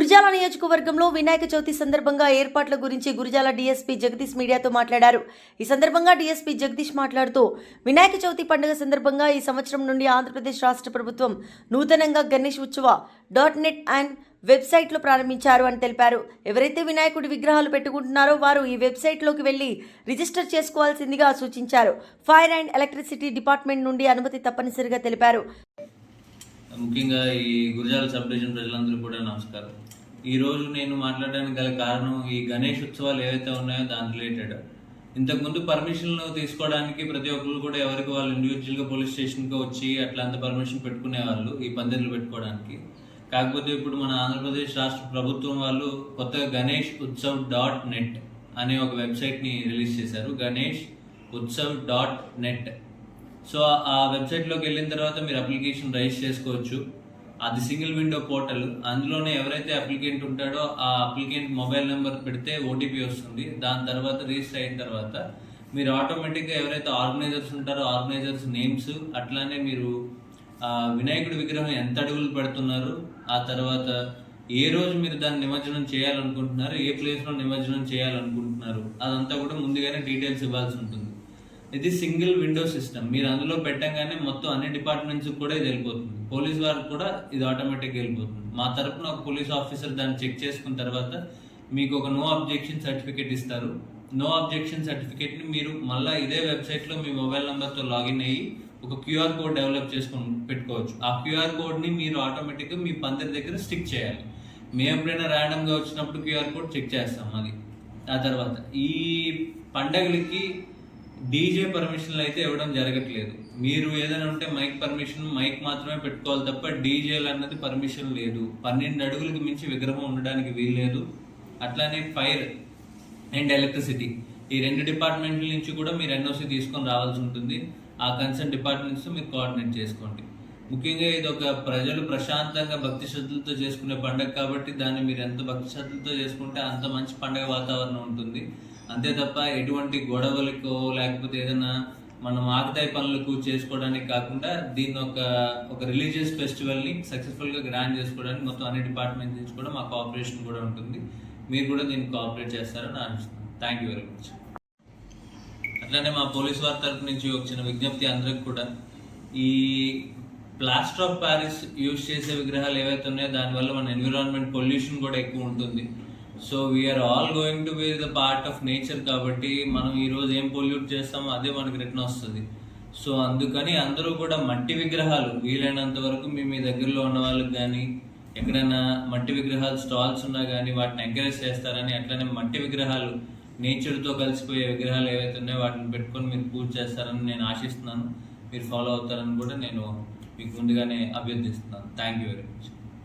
గురిజాల నియోజకవర్గంలో వినాయక చవితి సందర్భంగా ఏర్పాట్ల గురించి గురిజాల డీఎస్పీ జగదీష్ మీడియాతో మాట్లాడారు. ఈ సందర్భంగా డీఎస్పీ జగదీష్ మాట్లాడుతూ వినాయక చవితి పండుగ సందర్భంగా ఈ సంవత్సరం నుండి ఆంధ్రప్రదేశ్ రాష్ట్ర ప్రభుత్వం నూతనంగా గణేష్ ఉత్సవ .net అండ్ వెబ్సైట్లో ప్రారంభించారు అని తెలిపారు. ఎవరైతే వినాయకుడి విగ్రహాలు పెట్టుకుంటున్నారో వారు ఈ వెబ్సైట్లోకి వెళ్లి రిజిస్టర్ చేసుకోవాల్సిందిగా సూచించారు. ఫైర్ అండ్ ఎలక్ట్రిసిటీ డిపార్ట్మెంట్ నుండి అనుమతి తప్పనిసరిగా తెలిపారు. ముఖ్యంగా ఈ గురిజాల సబ్ డివిజన్ ప్రజలందరూ కూడా నమస్కారం. ఈరోజు నేను మాట్లాడడానికి గల కారణం ఈ గణేష్ ఉత్సవాలు ఏవైతే ఉన్నాయో దాని రిలేటెడ్. ఇంతకుముందు పర్మిషన్లు తీసుకోవడానికి ప్రతి ఒక్కరు కూడా ఎవరికి వాళ్ళు ఇండివిజువల్గా పోలీస్ స్టేషన్కి వచ్చి అట్లా అంత పర్మిషన్ పెట్టుకునేవాళ్ళు ఈ పందిర్లు పెట్టుకోవడానికి. కాకపోతే ఇప్పుడు మన ఆంధ్రప్రదేశ్ రాష్ట్ర ప్రభుత్వం వాళ్ళు కొత్తగా గణేష్ ఉత్సవ్ .net అనే ఒక వెబ్సైట్ని రిలీజ్ చేశారు. గణేష్ ఉత్సవ్ .net. సో ఆ వెబ్సైట్లోకి వెళ్ళిన తర్వాత మీరు అప్లికేషన్ రైజ్ చేసుకోవచ్చు. అది సింగిల్ విండో పోర్టల్. అందులోనే ఎవరైతే అప్లికెంట్ ఉంటాడో ఆ అప్లికెంట్ మొబైల్ నెంబర్ పెడితే ఓటీపీ వస్తుంది. దాని తర్వాత రిజిస్టర్ అయిన తర్వాత మీరు ఆటోమేటిక్గా ఎవరైతే ఆర్గనైజర్స్ ఉంటారో ఆర్గనైజర్స్ నేమ్స్, అట్లానే మీరు వినాయకుడి విగ్రహం ఎంత అడుగులు పెడుతున్నారు, ఆ తర్వాత ఏ రోజు మీరు దాన్ని నిమజ్జనం చేయాలనుకుంటున్నారు, ఏ ప్లేస్లో నిమజ్జనం చేయాలనుకుంటున్నారు, అదంతా కూడా ముందుగానే డీటెయిల్స్ ఇవ్వాల్సి ఉంటుంది. ఇది సింగిల్ విండో సిస్టమ్. మీరు అందులో పెట్టంగానే మొత్తం అన్ని డిపార్ట్మెంట్స్ కూడా ఇది వెళ్ళిపోతుంది. పోలీస్ వారికి కూడా ఇది ఆటోమేటిక్గా వెళ్ళిపోతుంది. మా తరపున ఒక పోలీస్ ఆఫీసర్ దాన్ని చెక్ చేసుకున్న తర్వాత మీకు ఒక నో అబ్జెక్షన్ సర్టిఫికేట్ ఇస్తారు. నో అబ్జెక్షన్ సర్టిఫికేట్ని మీరు మళ్ళీ ఇదే వెబ్సైట్లో మీ మొబైల్ నెంబర్తో లాగిన్ అయ్యి ఒక క్యూఆర్ కోడ్ డెవలప్ చేసుకొని పెట్టుకోవచ్చు. ఆ క్యూఆర్ కోడ్ని మీరు ఆటోమేటిక్గా మీ పందిరి దగ్గర స్టిక్ చేయాలి. మేము ఎప్పుడైనా ర్యాండమ్గా వచ్చినప్పుడు క్యూఆర్ కోడ్ చెక్ చేస్తాం అది. ఆ తర్వాత ఈ పండగలకి డీజే పర్మిషన్లు అయితే ఇవ్వడం జరగట్లేదు. మీరు ఏదైనా ఉంటే మైక్ పర్మిషన్, మైక్ మాత్రమే పెట్టుకోవాలి తప్ప డీజేలు అన్నది పర్మిషన్ లేదు. 12 అడుగులకు మించి విగ్రహం ఉండడానికి వీల్లేదు. అట్లానే ఫైర్ అండ్ ఎలక్ట్రిసిటీ ఈ 2 డిపార్ట్మెంట్ల నుంచి కూడా మీరు ఎన్ఓసి తీసుకొని రావాల్సి ఉంటుంది. ఆ కన్సర్న్ డిపార్ట్మెంట్స్ మీరు కోఆర్డినేట్ చేసుకోండి. ముఖ్యంగా ఇది ఒక ప్రజలు ప్రశాంతంగా భక్తి శ్రద్ధలతో చేసుకునే పండుగ కాబట్టి దాన్ని మీరు ఎంత భక్తి శ్రద్ధలతో చేసుకుంటే అంత మంచి పండుగ వాతావరణం ఉంటుంది. అంతే తప్ప ఎటువంటి గొడవలకో లేకపోతే ఏదైనా మనం ఆకతాయి పనులకు చేసుకోవడానికి కాకుండా దీన్ని ఒక రిలీజియస్ ఫెస్టివల్ని సక్సెస్ఫుల్గా గ్రాండ్ చేసుకోవడానికి మొత్తం అన్ని డిపార్ట్మెంట్ నుంచి కూడా మా కోఆపరేషన్ కూడా ఉంటుంది. మీరు కూడా దీన్ని కోఆపరేట్ చేస్తారని ఆశిస్తున్నాను. Thank you very much. అట్లానే మా పోలీస్ వారి తరఫు నుంచి వచ్చిన విజ్ఞప్తి అందరికి కూడా, ఈ ప్లాస్టర్ ఆఫ్ ప్యారిస్ యూజ్ చేసే విగ్రహాలు ఏవైతే ఉన్నాయో దానివల్ల మన ఎన్విరాన్మెంట్ పొల్యూషన్ కూడా ఎక్కువ ఉంటుంది. So we are all going to be the part of nature కాబట్టి మనం ఈరోజు ఏం పొల్యూట్ చేస్తామో అదే మనకి రిటర్న్ వస్తుంది. సో అందుకని అందరూ కూడా మట్టి విగ్రహాలు వీలైనంత వరకు మీ దగ్గరలో ఉన్న వాళ్ళకి కానీ ఎక్కడైనా మట్టి విగ్రహాలు స్టాల్స్ ఉన్నా కానీ వాటిని ఎంకరేజ్ చేస్తారని, అట్లనే మట్టి విగ్రహాలు నేచర్తో కలిసిపోయే విగ్రహాలు ఏవైతే ఉన్నాయో వాటిని పెట్టుకొని మీరు పూజ చేస్తారని నేను ఆశిస్తున్నాను. మీరు ఫాలో అవుతారని కూడా నేను మీకు ముందుగానే అభ్యర్థిస్తున్నాను. Thank you very much.